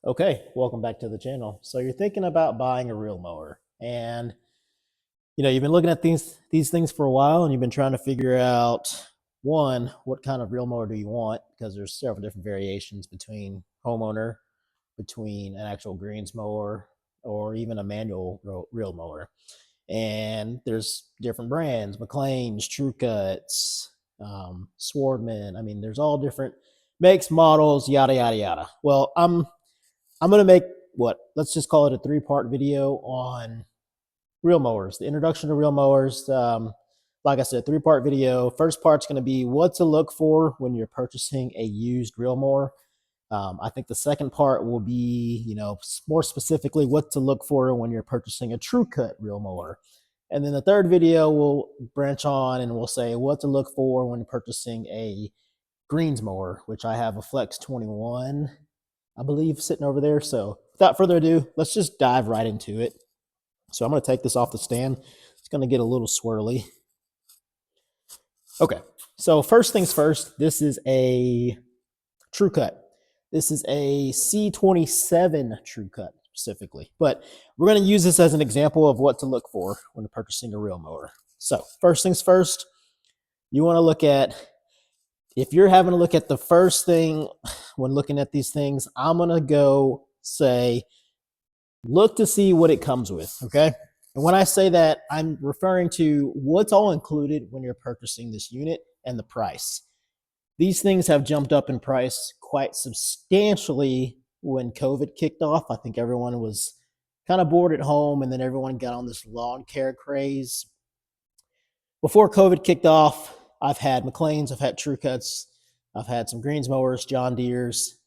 Okay, welcome back to the channel. So you're thinking about buying a reel mower, and you've been looking at these things for a while, and you've been trying to figure out one, what kind of reel mower do you want? Because there's several different variations between homeowner, between an actual greens mower, or even a manual reel mower. And there's different brands: McLean's, True Cuts, Swardman. I mean, there's all different makes, models, yada yada yada. Well, I'm going to make let's just call it a three-part video on reel mowers, the introduction to reel mowers. Like I said, three-part video. First part's going to be what to look for when you're purchasing a used reel mower. I think the second part will be, more specifically what to look for when you're purchasing a true cut reel mower. And then the third video will branch on and we'll say what to look for when purchasing a greens mower, which I have a Flex 21, I believe, sitting over there. So without further ado, let's just dive right into it. So I'm going to take this off the stand. It's going to get a little swirly. Okay, so first things first, this is a true cut. This is a C27 true cut specifically, but we're going to use this as an example of what to look for when purchasing a reel mower. So first things first, you want to look at, if you're having to look at the first thing when looking at these things, I'm going to go say, look to see what it comes with, okay? And when I say that, I'm referring to what's all included when you're purchasing this unit and the price. These things have jumped up in price quite substantially when COVID kicked off. I think everyone was kind of bored at home, and then everyone got on this lawn care craze. Before COVID kicked off, I've had McLean's, I've had True Cuts, I've had some greens mowers, John Deere's.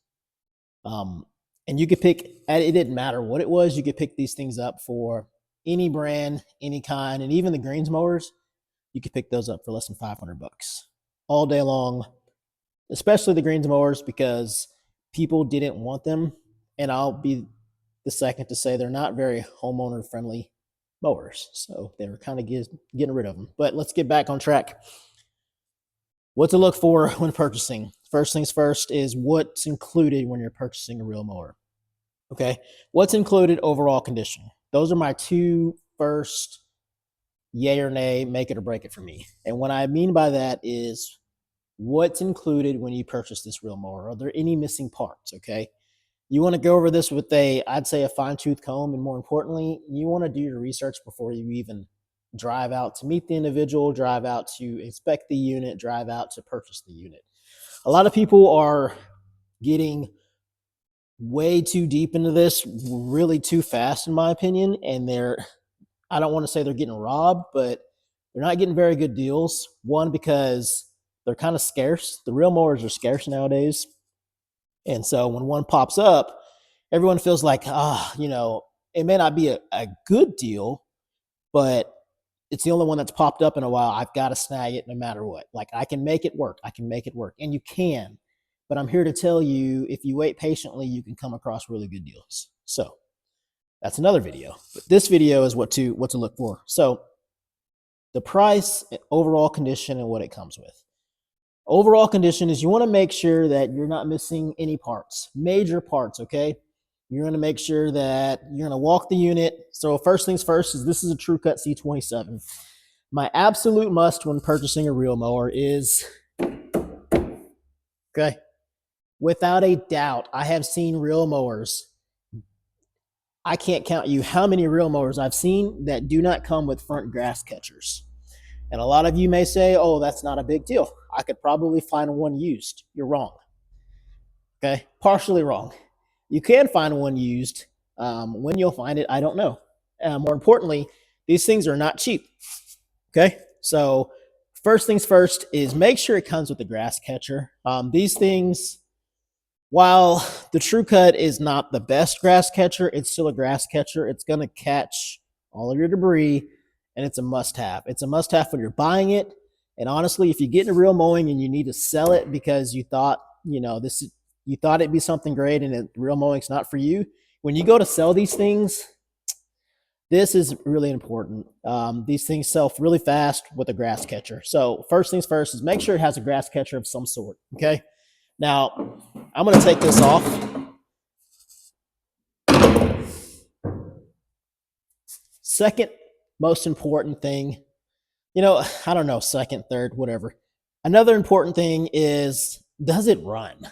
And you could pick, it didn't matter what it was, you could pick these things up for any brand, any kind, and even the greens mowers, you could pick those up for less than 500 bucks all day long, especially the greens mowers, because people didn't want them. And I'll be the second to say they're not very homeowner friendly mowers. So they were kind of getting rid of them. But let's get back on track. What to look for when purchasing. First things first is what's included when you're purchasing a reel mower. Okay, what's included, overall condition. Those are my two first yay or nay, make it or break it for me. And what I mean by that is what's included when you purchase this reel mower. Are there any missing parts? Okay, you want to go over this with I'd say a fine-tooth comb, and more importantly, you want to do your research before you even drive out to meet the individual, drive out to inspect the unit, drive out to purchase the unit. A lot of people are getting way too deep into this really too fast, in my opinion, and I don't want to say they're getting robbed, but they're not getting very good deals. One, because they're kind of scarce. The reel mowers are scarce nowadays, and so when one pops up, everyone feels like, it may not be a good deal, but it's the only one that's popped up in a while. I've got to snag it no matter what. Like, I can make it work. I can make it work. And you can. But I'm here to tell you, if you wait patiently, you can come across really good deals. So that's another video. But this video is what to look for. So the price, overall condition, and what it comes with. Overall condition is you want to make sure that you're not missing any parts, major parts, okay? You're going to make sure that you're going to walk the unit. So first things first is this is a True Cut C27. My absolute must when purchasing a reel mower is, okay, without a doubt, I have seen reel mowers. I can't count you how many reel mowers I've seen that do not come with front grass catchers. And a lot of you may say, oh, that's not a big deal. I could probably find one used. You're wrong. Okay, partially wrong. You can find one used. When you'll find it, I don't know. More importantly, these things are not cheap. Okay, so first things first is make sure it comes with a grass catcher. These things, while the True Cut is not the best grass catcher, it's still a grass catcher. It's going to catch all of your debris, and it's a must-have. It's a must-have when you're buying it. And honestly, if you get into reel mowing and you need to sell it because you thought, you thought it'd be something great and reel mowing's not for you, when you go to sell these things, this is really important. These things sell really fast with a grass catcher. So first things first is make sure it has a grass catcher of some sort, okay? Now, I'm going to take this off. Second most important thing, you know, I don't know, second, third, whatever. Another important thing is, does it run?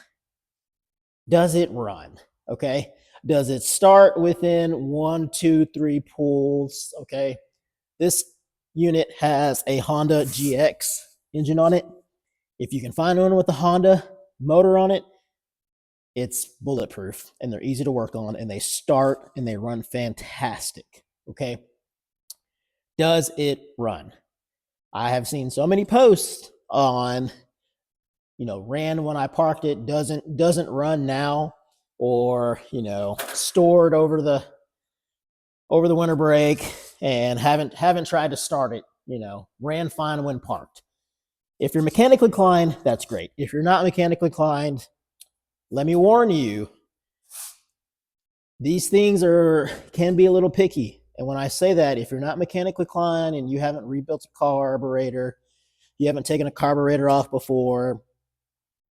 Does it run? Okay. Does it start within 1, 2, 3 pulls? Okay. This unit has a Honda GX engine on it. If you can find one with a Honda motor on it, it's bulletproof and they're easy to work on and they start and they run fantastic. Okay. Does it run? I have seen so many posts on, ran when I parked it, doesn't run now, or, stored over the winter break and haven't tried to start it, ran fine when parked. If you're mechanically inclined, that's great. If you're not mechanically inclined, let me warn you, these things can be a little picky. And when I say that, if you're not mechanically inclined and you haven't rebuilt a carburetor, you haven't taken a carburetor off before,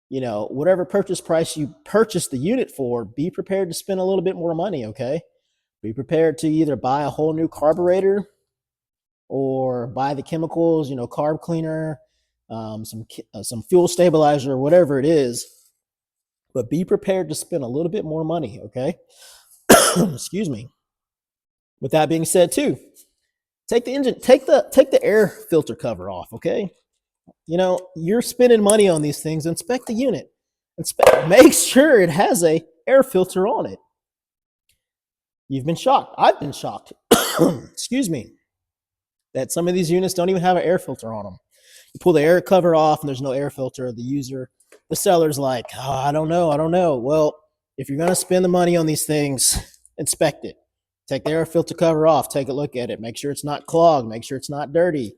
whatever purchase price you purchase the unit for, be prepared to spend a little bit more money, okay? Be prepared to either buy a whole new carburetor or buy the chemicals, carb cleaner, some fuel stabilizer, whatever it is. But be prepared to spend a little bit more money, okay? Excuse me. With that being said, too, take the air filter cover off, okay? You're spending money on these things. Inspect the unit. Make sure it has a air filter on it. You've been shocked. I've been shocked. Excuse me. That some of these units don't even have an air filter on them. You pull the air cover off and there's no air filter. The seller's like, oh, I don't know. Well, if you're going to spend the money on these things, inspect it. Take the air filter cover off. Take a look at it. Make sure it's not clogged. Make sure it's not dirty.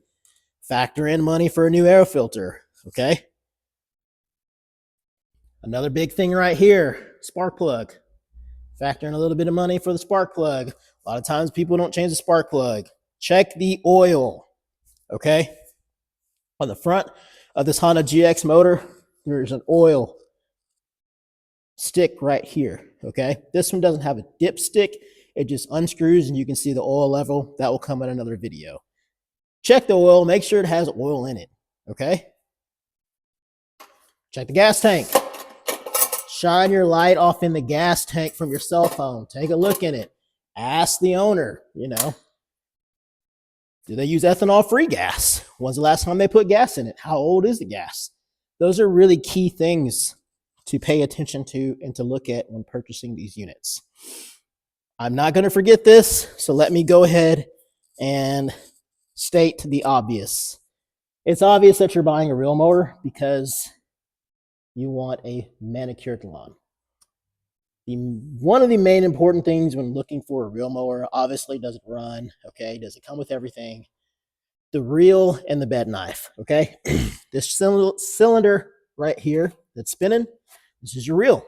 Factor in money for a new air filter. Okay. Another big thing right here, spark plug. Factor in a little bit of money for the spark plug. A lot of times people don't change the spark plug. Check the oil. Okay. On the front of this Honda GX motor, there's an oil stick right here. Okay. This one doesn't have a dipstick. It just unscrews and you can see the oil level. That will come in another video. Check the oil. Make sure it has oil in it. Okay. Check the gas tank. Shine your light off in the gas tank from your cell phone. Take a look in it. Ask the owner, do they use ethanol-free gas? When's the last time they put gas in it? How old is the gas? Those are really key things to pay attention to and to look at when purchasing these units. I'm not going to forget this, so let me go ahead and state the obvious. It's obvious that you're buying a Reel Mower because you want a manicured lawn. One of the main important things when looking for a Reel Mower, obviously, does it run? Okay, does it come with everything? The reel and the bed knife. Okay, this cylinder right here that's spinning, this is your reel.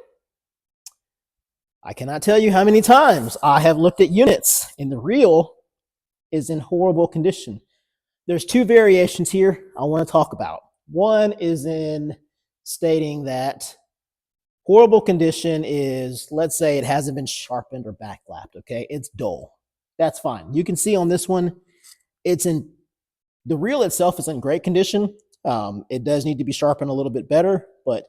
I cannot tell you how many times I have looked at units and the reel is in horrible condition. There's two variations here I want to talk about. One is in stating that horrible condition is, let's say it hasn't been sharpened or backlapped, okay? It's dull. That's fine. You can see on this one, the reel itself is in great condition. It does need to be sharpened a little bit better, but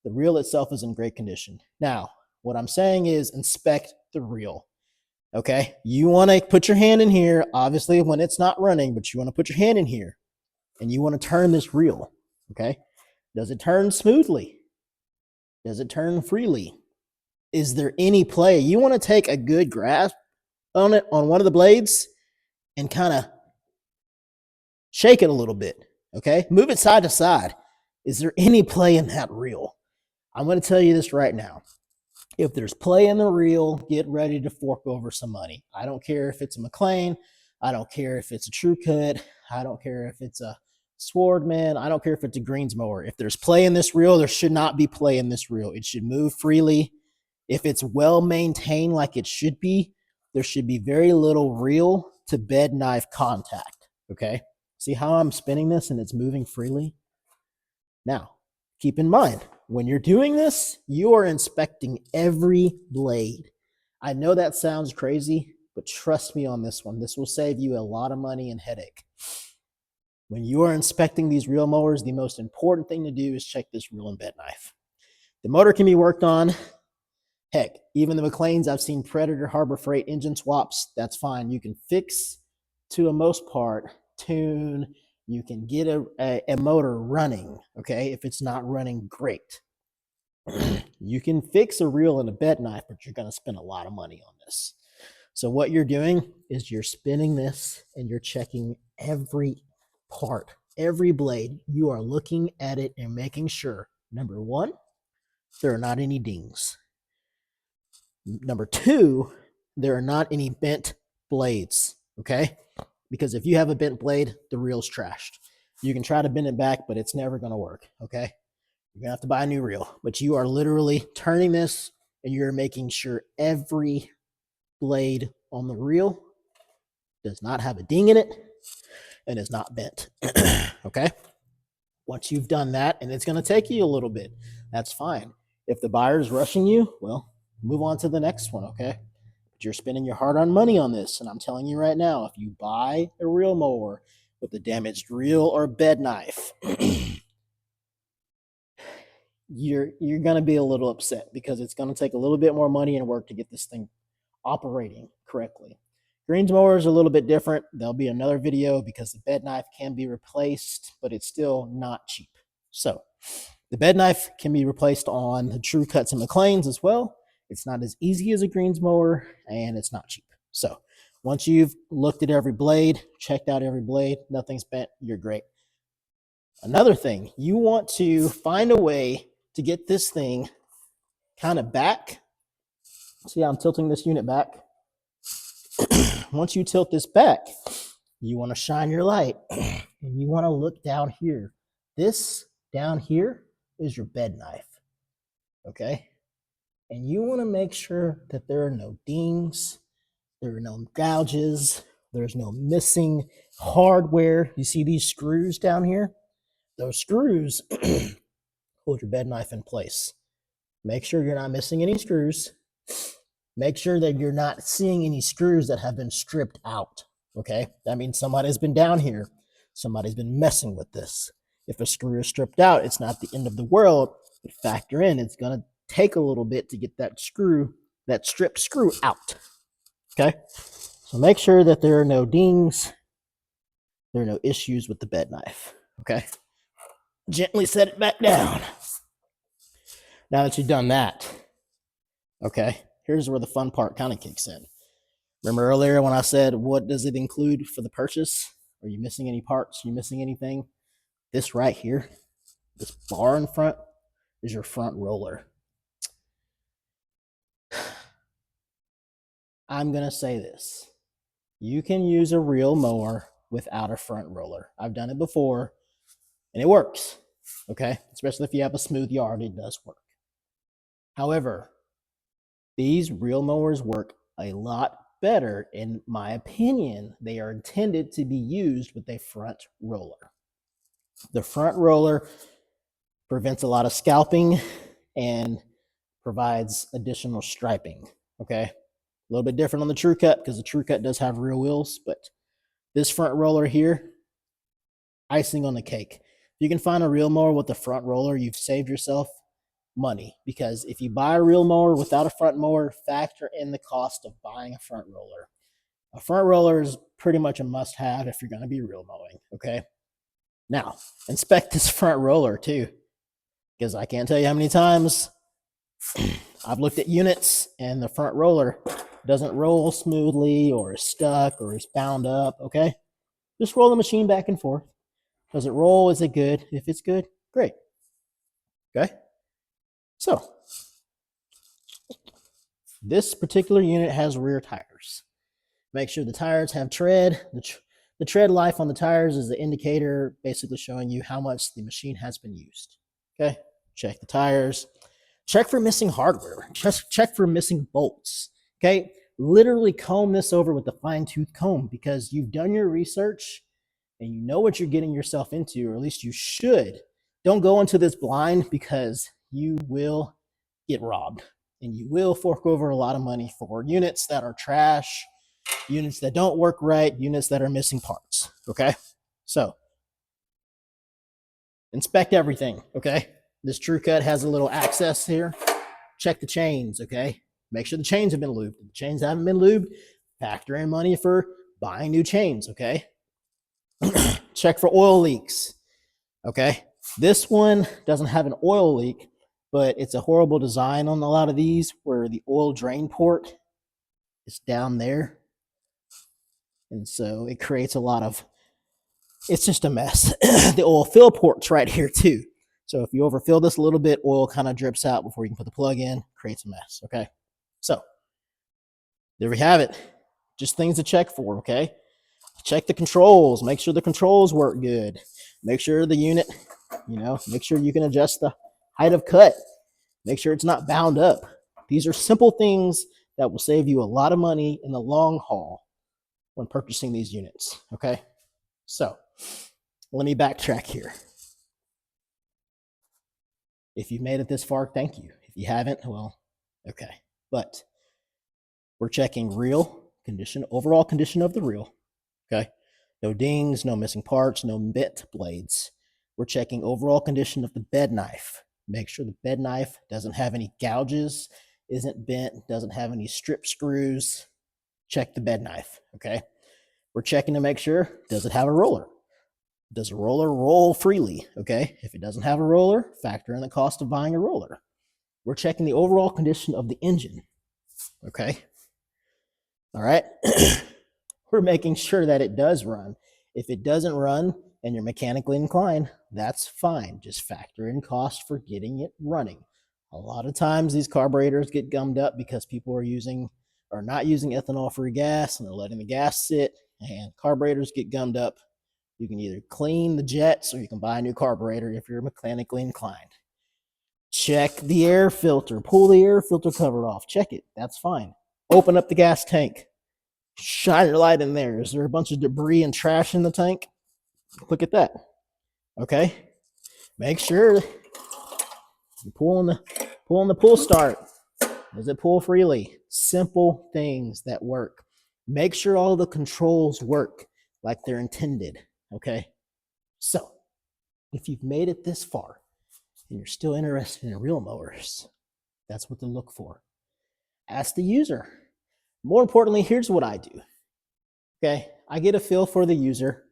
the reel itself is in great condition. Now, what I'm saying is inspect the reel, okay? You want to put your hand in here, obviously when it's not running, but you want to put your hand in here and you want to turn this reel, okay? Does it turn smoothly? Does it turn freely? Is there any play? You want to take a good grasp on it, on one of the blades, and kind of shake it a little bit, okay? Move it side to side. Is there any play in that reel? I'm going to tell you this right now. If there's play in the reel, get ready to fork over some money. I don't care if it's a McLean. I don't care if it's a True Cut. I don't care if it's a Swordman. I don't care if it's a greens mower. If there's play in this reel, there should not be play in this reel. It should move freely. If it's well maintained like it should be, there should be very little reel to bed knife contact. Okay. See how I'm spinning this and it's moving freely? Now, keep in mind, when you're doing this, you are inspecting every blade. I know that sounds crazy, but trust me on this one. This will save you a lot of money and headache. When you are inspecting these reel mowers, the most important thing to do is check this reel and bed knife. The motor can be worked on. Heck, even the McLean's, I've seen Predator, Harbor Freight engine swaps. That's fine. You can fix to a most part, tune. You can get a motor running, okay, if it's not running great. You can fix a reel and a bed knife, but you're going to spend a lot of money on this. So what you're doing is you're spinning this and you're checking every part, every blade. You are looking at it and making sure, number one, there are not any dings. Number two, there are not any bent blades, okay? Because if you have a bent blade, the reel's trashed. You can try to bend it back, but it's never going to work, okay? You're going to have to buy a new reel. But you are literally turning this and you're making sure every blade on the reel does not have a ding in it and is not bent, okay? Once you've done that, and it's going to take you a little bit, that's fine. If the buyer's rushing you, well, move on to the next one, okay? But you're spending your hard-earned money on this, and I'm telling you right now, if you buy a reel mower with a damaged reel or bed knife, you're going to be a little upset because it's going to take a little bit more money and work to get this thing operating correctly. Greens mowers are a little bit different. There'll be another video because the bed knife can be replaced, but it's still not cheap. So the bed knife can be replaced on the True Cuts and McLean's as well. It's not as easy as a greens mower, and it's not cheap. So once you've looked at every blade, checked out every blade, nothing's bent, you're great. Another thing, you want to find a way to get this thing kind of back. See how I'm tilting this unit back? Once you tilt this back, you want to shine your light and you want to look down here. This down here is your bed knife, okay? And you want to make sure that there are no dings, there are no gouges, there's no missing hardware. You see these screws down here? Those screws hold your bed knife in place. Make sure you're not missing any screws. Make sure that you're not seeing any screws that have been stripped out, okay? That means somebody's been down here. Somebody's been messing with this. If a screw is stripped out, it's not the end of the world. But factor in, it's going to take a little bit to get that screw, that stripped screw out, okay? So make sure that there are no dings. There are no issues with the bed knife, okay? Gently set it back down. Now that you've done that, okay, here's where the fun part kind of kicks in. Remember earlier when I said, what does it include for the purchase? Are you missing any parts? Are you missing anything? This right here, this bar in front, is your front roller. I'm going to say this. You can use a reel mower without a front roller. I've done it before, and it works, okay? Especially if you have a smooth yard, it does work. However, these reel mowers work a lot better, in my opinion. They are intended to be used with a front roller. The front roller prevents a lot of scalping and provides additional striping, okay? A little bit different on the True Cut because the True Cut does have real wheels, but this front roller here, icing on the cake. If you can find a reel mower with a front roller, you've saved yourself money, because if you buy a reel mower without a front mower, factor in the cost of buying a front roller. A front roller is pretty much a must-have if you're going to be reel mowing, okay? Now, inspect this front roller too, because I can't tell you how many times I've looked at units and the front roller doesn't roll smoothly or is stuck or is bound up, okay? Just roll the machine back and forth. Does it roll? Is it good? If it's good, great. Okay? So, this particular unit has rear tires. Make sure the tires have tread. The tread life on the tires is the indicator basically showing you how much the machine has been used. Okay? Check the tires. Check for missing hardware. Check for missing bolts. Okay? Literally comb this over with a fine-tooth comb, because you've done your research and you know what you're getting yourself into, or at least you should. Don't go into this blind, because you will get robbed and you will fork over a lot of money for units that are trash units that don't work right, units that are missing parts. Okay, so inspect everything. Okay, this TrueCut has a little access here. Check the chains. Okay, make sure the chains have been lubed. If the chains haven't been lubed, factor in money for buying new chains. Okay, check for oil leaks. Okay, this one doesn't have an oil leak, but it's a horrible design on a lot of these where the oil drain port is down there. And so it creates a lot of, it's just a mess. The oil fill port's right here too. So if you overfill this a little bit, oil kind of drips out before you can put the plug in, creates a mess. Okay, so there we have it. Just things to check for. Okay, check the controls, make sure the controls work good, make sure the unit, make sure you can adjust the height of cut, make sure it's not bound up. These are simple things that will save you a lot of money in the long haul when purchasing these units. Okay, so let me backtrack here. If you've made it this far, thank you. If you haven't, well, okay. But we're checking reel condition, overall condition of the reel. Okay, no dings, no missing parts, no bent blades. We're checking overall condition of the bed knife. Make sure the bed knife doesn't have any gouges, isn't bent, doesn't have any strip screws. Check the bed knife. Okay, we're checking to make sure, does it have a roller? Does a roller roll freely? Okay, if it doesn't have a roller, factor in the cost of buying a roller. We're checking the overall condition of the engine. Okay, all right. We're making sure that it does run. If it doesn't run and you're mechanically inclined, that's fine. Just factor in cost for getting it running. A lot of times these carburetors get gummed up because people are not using ethanol-free gas and they're letting the gas sit, and carburetors get gummed up. You can either clean the jets or you can buy a new carburetor if you're mechanically inclined. Check the air filter. Pull the air filter cover off. Check it. That's fine. Open up the gas tank. Shine your light in there. Is there a bunch of debris and trash in the tank? Look at that. Okay. Make sure you're pulling the pull start. Does it pull freely? Simple things that work. Make sure all the controls work like they're intended. Okay, so if you've made it this far and you're still interested in reel mowers, that's what to look for. Ask the user. More importantly, here's what I do. Okay, I get a feel for the user.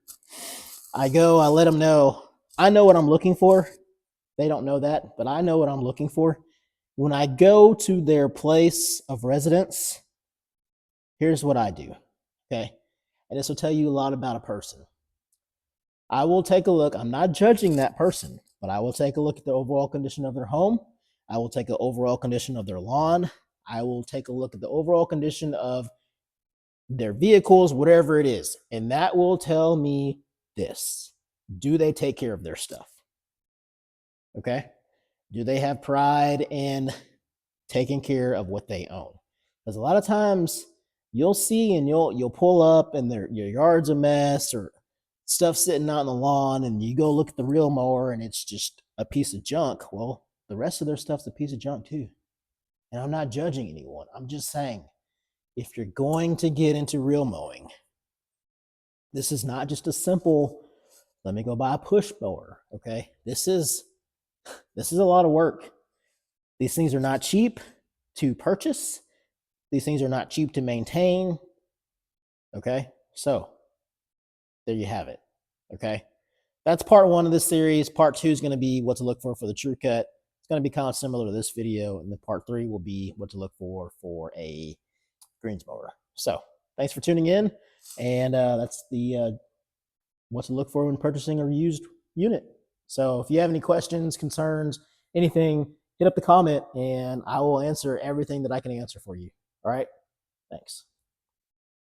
I let them know. I know what I'm looking for. They don't know that, but I know what I'm looking for. When I go to their place of residence, here's what I do. Okay, and this will tell you a lot about a person. I will take a look. I'm not judging that person, but I will take a look at the overall condition of their home. I will take an overall condition of their lawn. I will take a look at the overall condition of their vehicles, whatever it is. And that will tell me this. Do they take care of their stuff? Okay. Do they have pride in taking care of what they own? Because a lot of times you'll see and you'll pull up and your yard's a mess or stuff sitting out on the lawn, and you go look at the reel mower and it's just a piece of junk. Well, the rest of their stuff's a piece of junk too. And I'm not judging anyone. I'm just saying, if you're going to get into reel mowing, this is not just a simple, let me go buy a push mower. Okay. This is a lot of work. These things are not cheap to purchase. These things are not cheap to maintain. Okay. So there you have it. Okay. That's part one of this series. Part two is going to be what to look for the TrueCut. It's going to be kind of similar to this video. And the part three will be what to look for a greens mower. So thanks for tuning in. And that's the what to look for when purchasing a used unit. So if you have any questions, concerns, anything, hit up the comment and I will answer everything that I can answer for you. All right. Thanks.